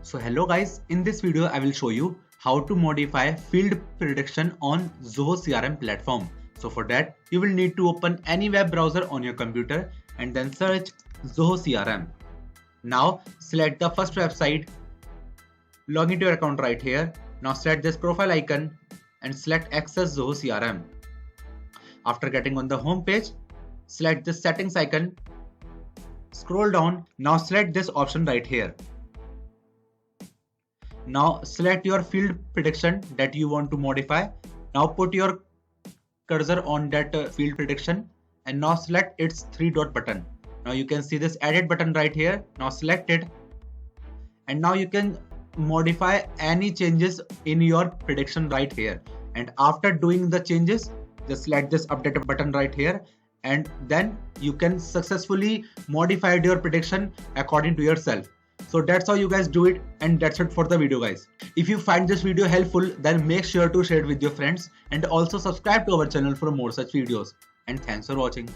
So hello guys, in this video I will show you how to modify field prediction on Zoho CRM platform. So for that you will need to open any web browser on your computer and then search Zoho CRM. Now select the first website, log into your account right here. Now select this profile icon and select access Zoho CRM. After getting on the home page, select this settings icon, scroll down, now select this option right here. Now select your field prediction that you want to modify. Now put your cursor on that field prediction and now select its three-dot button. Now you can see this edit button right here. Now select it and now you can modify any changes in your prediction right here. And after doing the changes, just select this update button right here and then you can successfully modify your prediction according to yourself. So that's how you guys do it, and that's it for the video guys. If you find this video helpful, then make sure to share it with your friends and also subscribe to our channel for more such videos. And thanks for watching.